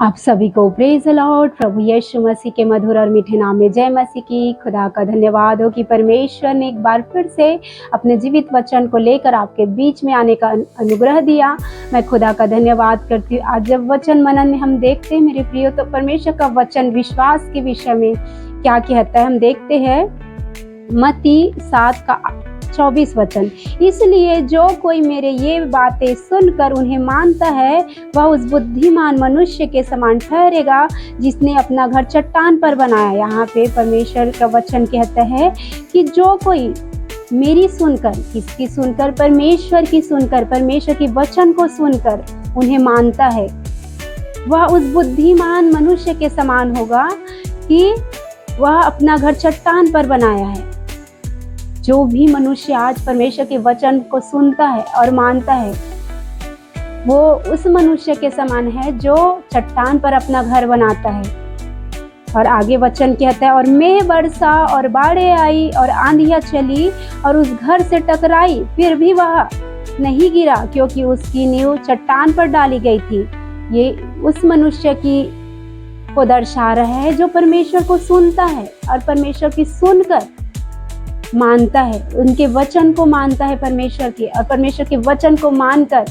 आप सभी को प्रेज द लॉर्ड। प्रभु यीशु मसीह के मधुर और मीठे नाम में जय मसीह की। खुदा का धन्यवाद हो कि परमेश्वर ने एक बार फिर से अपने जीवित वचन को लेकर आपके बीच में आने का अनुग्रह दिया। मैं खुदा का धन्यवाद करती हूँ। आज जब वचन मनन में हम देखते हैं मेरे प्रियो, तो परमेश्वर का वचन विश्वास के विषय में क्या कहता है हम देखते हैं। मत्ती 7:24 वचन, इसलिए जो कोई मेरे ये बातें सुनकर उन्हें मानता है वह उस बुद्धिमान मनुष्य के समान ठहरेगा जिसने अपना घर चट्टान पर बनाया। यहाँ पे परमेश्वर का वचन कहता है कि जो कोई मेरी सुनकर, किसकी सुनकर? परमेश्वर की सुनकर, परमेश्वर की वचन को सुनकर उन्हें मानता है, वह उस बुद्धिमान मनुष्य के समान होगा कि वह अपना घर चट्टान पर बनाया है। जो भी मनुष्य आज परमेश्वर के वचन को सुनता है और मानता है, वो उस मनुष्य के समान है जो चट्टान पर अपना घर बनाता है। और आगे वचन कहता है, और मेघ बरसा और बाढ़ें आई और आंधियां चली और उस घर से टकराई, फिर भी वह नहीं गिरा क्योंकि उसकी नींव चट्टान पर डाली गई थी। ये उस मनुष्य को दर्शा रहा है जो परमेश्वर को सुनता है और परमेश्वर की सुनकर मानता है, उनके वचन को मानता है परमेश्वर के, और परमेश्वर के वचन को मानकर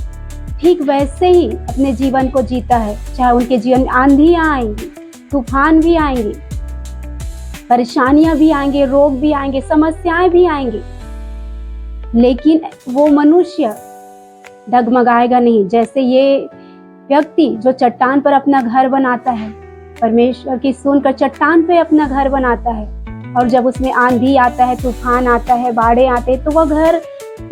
ठीक वैसे ही अपने जीवन को जीता है। चाहे उनके जीवन में आंधियां आएंगी, तूफान भी आएंगे, परेशानियां भी आएंगे, रोग भी आएंगे, समस्याएं भी आएंगी, लेकिन वो मनुष्य डगमगाएगा नहीं। जैसे ये व्यक्ति जो चट्टान पर अपना घर बनाता है, परमेश्वर की सुनकर चट्टान पे अपना घर बनाता है, और जब उसमें आंधी आता है, तूफान आता है, बाढ़ें आते हैं, तो वह घर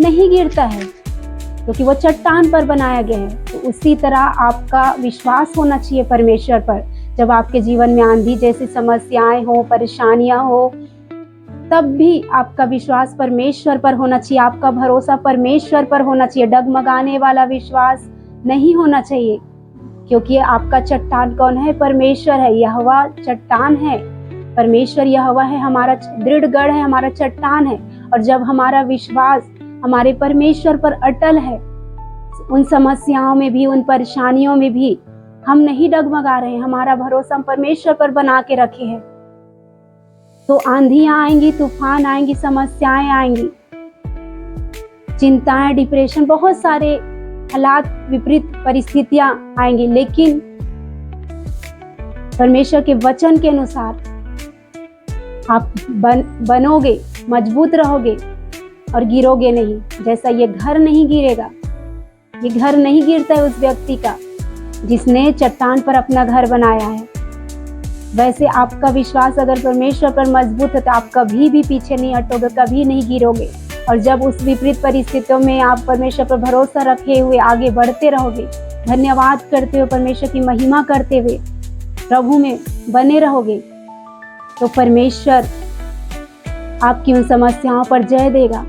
नहीं गिरता है क्योंकि वो चट्टान पर बनाया गया है। तो उसी तरह आपका विश्वास होना चाहिए परमेश्वर पर। जब आपके जीवन में आंधी जैसी समस्याएं हो, परेशानियां हो, तब भी आपका विश्वास परमेश्वर पर होना चाहिए, आपका भरोसा परमेश्वर पर होना चाहिए। डगमगाने वाला विश्वास नहीं होना चाहिए, क्योंकि आपका चट्टान कौन है? परमेश्वर है। यहोवा चट्टान है, परमेश्वर यहोवा है, हमारा दृढ़ गढ़ है, हमारा चट्टान है। और जब हमारा विश्वास हमारे परमेश्वर पर अटल है, उन समस्याओं में भी, उन परेशानियों में भी हम नहीं डगमगा रहे हैं, हमारा भरोसा हम परमेश्वर पर बना के रखे हैं, तो आंधियां आएंगी, तूफान आएंगी, समस्याएं आएंगी, चिंताएं, डिप्रेशन, बहुत सारे हालात, विपरीत परिस्थितियां आएंगी, लेकिन परमेश्वर के वचन के अनुसार आप बनोगे, मजबूत रहोगे और गिरोगे नहीं। जैसा ये घर नहीं गिरेगा, ये घर नहीं गिरता है उस व्यक्ति का जिसने चट्टान पर अपना घर बनाया है, वैसे आपका विश्वास अगर परमेश्वर पर मजबूत है तो आप कभी भी पीछे नहीं हटोगे, कभी नहीं गिरोगे। और जब उस विपरीत परिस्थितियों में आप परमेश्वर पर भरोसा रखे हुए आगे बढ़ते रहोगे, धन्यवाद करते हुए, परमेश्वर की महिमा करते हुए प्रभु में बने रहोगे, तो परमेश्वर आपकी उन समस्याओं पर जय देगा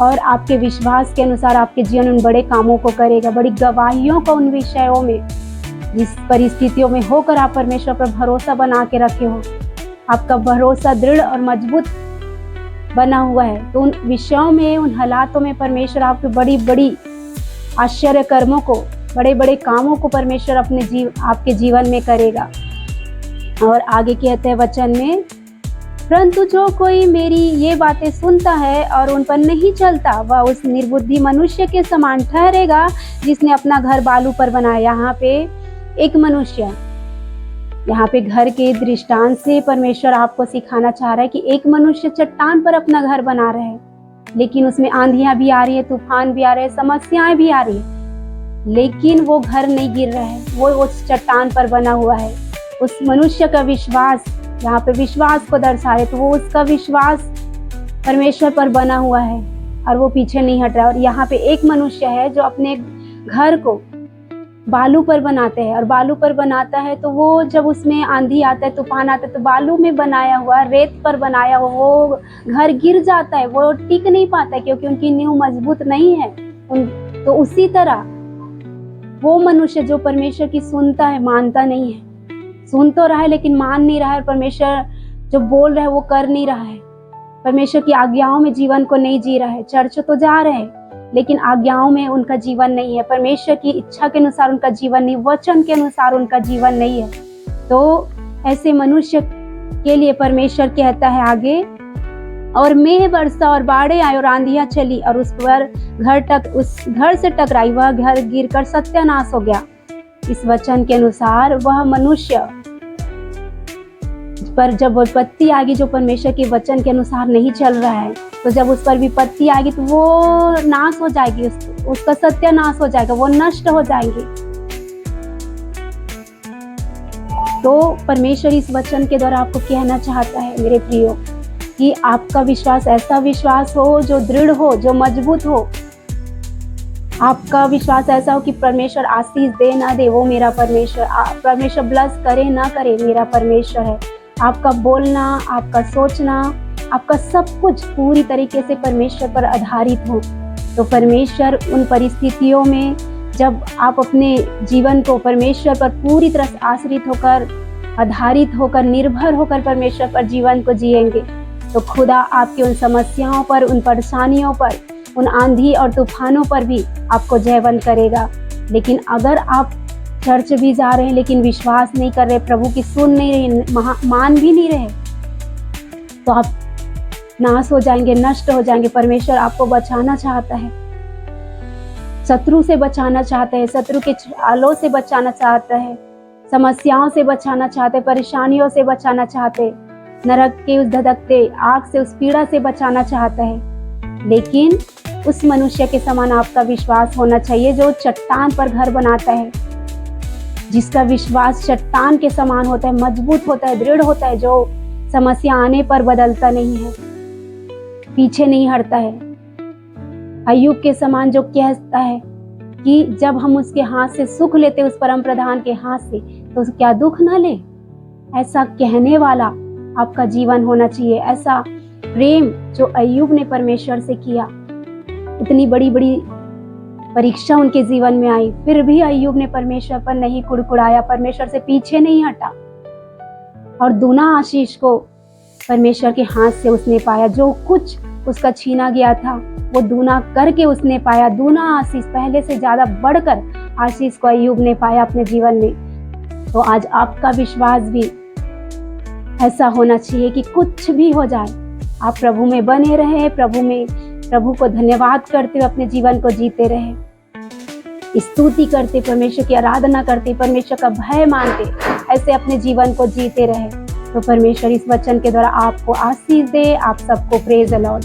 और आपके विश्वास के अनुसार आपके जीवन में बड़े कामों को करेगा, बड़ी गवाहियों को उन विषयों में, जिस परिस्थितियों में होकर आप परमेश्वर पर भरोसा बना के रखे हो, आपका भरोसा दृढ़ और मजबूत बना हुआ है, तो उन विषयों में, उन हालातों में परमेश्वर आपके बड़ी बड़ी आश्चर्य कर्मों को, बड़े बड़े कामों को परमेश्वर आपके जीवन में करेगा। और आगे कहते हैं वचन में, परंतु जो कोई मेरी ये बातें सुनता है और उन पर नहीं चलता वह उस निर्बुद्धि मनुष्य के समान ठहरेगा जिसने अपना घर बालू पर बनाया। यहाँ पे एक मनुष्य, यहाँ पे घर के दृष्टांत से परमेश्वर आपको सिखाना चाह रहा है कि एक मनुष्य चट्टान पर अपना घर बना रहा है, लेकिन उसमें आंधियां भी आ रही है, तूफान भी आ रहे हैं, समस्याएं भी आ रही है, लेकिन वो घर नहीं गिर रहा है, वो उस चट्टान पर बना हुआ है। उस मनुष्य का विश्वास, यहाँ पे विश्वास को दर्शाए, तो वो उसका विश्वास परमेश्वर पर बना हुआ है और वो पीछे नहीं हट रहा। और यहाँ पे एक मनुष्य है जो अपने घर को बालू पर बनाते हैं, और बालू पर बनाता है तो वो जब उसमें आंधी आता है, तूफान आता है, तो बालू में बनाया हुआ, रेत पर बनाया हुआ वो घर गिर जाता है, वो टिक नहीं पाता है क्योंकि उनकी नींव मजबूत नहीं है। तो उसी तरह वो मनुष्य जो परमेश्वर की सुनता है, मानता नहीं है, सुन तो रहा है लेकिन मान नहीं रहा है, परमेश्वर जो बोल रहा है वो कर नहीं रहा है, परमेश्वर की आज्ञाओं में जीवन को नहीं जी रहा है, चर्च तो जा रहे हैं लेकिन आज्ञाओं में उनका जीवन नहीं है, परमेश्वर की इच्छा के अनुसार उनका जीवन नहीं, वचन के अनुसार उनका जीवन नहीं है। तो ऐसे मनुष्य के लिए परमेश्वर कहता है आगे, और मेघ बरसा और बाढ़ें आई और आंधियां चली और उस घर से टकराई, वह घर गिरकर सत्यानाश हो गया। इस वचन के अनुसार वह मनुष्य पर जब विपत्ति आएगी, जो परमेश्वर के वचन के अनुसार नहीं चल रहा है, तो जब उस पर विपत्ति आएगी तो वो नाश हो जाएगी, उसका सत्यानाश हो जाएगा, वो नष्ट हो जाएंगे। तो परमेश्वर इस वचन के द्वारा आपको कहना चाहता है मेरे प्रियो, कि आपका विश्वास ऐसा विश्वास हो जो दृढ़ हो, जो मजबूत हो। आपका विश्वास ऐसा हो कि परमेश्वर आशीष दे ना दे, वो मेरा परमेश्वर, परमेश्वर ब्लस करे ना करे, मेरा परमेश्वर है। आपका बोलना, आपका सोचना, आपका सब कुछ पूरी तरीके से परमेश्वर पर आधारित हो। तो परमेश्वर उन परिस्थितियों में जब आप अपने जीवन को परमेश्वर पर पूरी तरह से आश्रित होकर, आधारित होकर, निर्भर होकर परमेश्वर पर जीवन को जिएंगे, तो खुदा आपकी उन समस्याओं पर, उन परेशानियों पर, उन आंधी और तूफानों पर भी आपको जयवंत करेगा। लेकिन अगर आप चर्च भी जा रहे हैं लेकिन विश्वास नहीं कर रहे, प्रभु की सुन नहीं रहे, मान भी नहीं रहे, तो आप नाश हो जाएंगे, नष्ट हो जाएंगे। परमेश्वर आपको बचाना चाहता है, शत्रु से बचाना चाहता है, शत्रु के चालों से बचाना चाहता है, समस्याओं से बचाना चाहते, परेशानियों से बचाना चाहते, नरक के उस धधकते आग से, उस पीड़ा से बचाना चाहता है। लेकिन उस मनुष्य के समान आपका विश्वास होना चाहिए जो चट्टान पर घर बनाता है, जिसका विश्वास चट्टान के समान होता है, मजबूत होता है, दृढ़ होता है, जो समस्या आने पर बदलता नहीं है, पीछे नहीं हटता है। अय्यूब के समान जो कहता है कि जब हम उसके हाथ से सुख लेते, उस परम प्रधान के हाथ से, तो क्या दुख ना ले। ऐसा कहने वाला आपका जीवन होना चाहिए। ऐसा प्रेम जो अय्यूब ने परमेश्वर से किया, इतनी बड़ी बड़ी परीक्षा उनके जीवन में आई, फिर भी अय्यूब ने परमेश्वर पर नहीं कुड़कुड़ाया, परमेश्वर से पीछे नहीं हटा, और दूना आशीष को परमेश्वर के हाथ से उसने पाया। जो कुछ उसका छीना गया था वो दूना करके उसने पाया। दूना आशीष, पहले से ज्यादा बढ़कर आशीष को अय्यूब ने पाया अपने जीवन में। तो आज आपका विश्वास भी ऐसा होना चाहिए कि कुछ भी हो जाए, आप प्रभु में बने रहे, प्रभु को धन्यवाद करते हुए अपने जीवन को जीते रहे, स्तुति करते, परमेश्वर की आराधना करते, परमेश्वर का भय मानते, ऐसे अपने जीवन को जीते रहे। तो परमेश्वर इस वचन के द्वारा आपको आशीष दे। आप सबको प्रेज द लॉर्ड।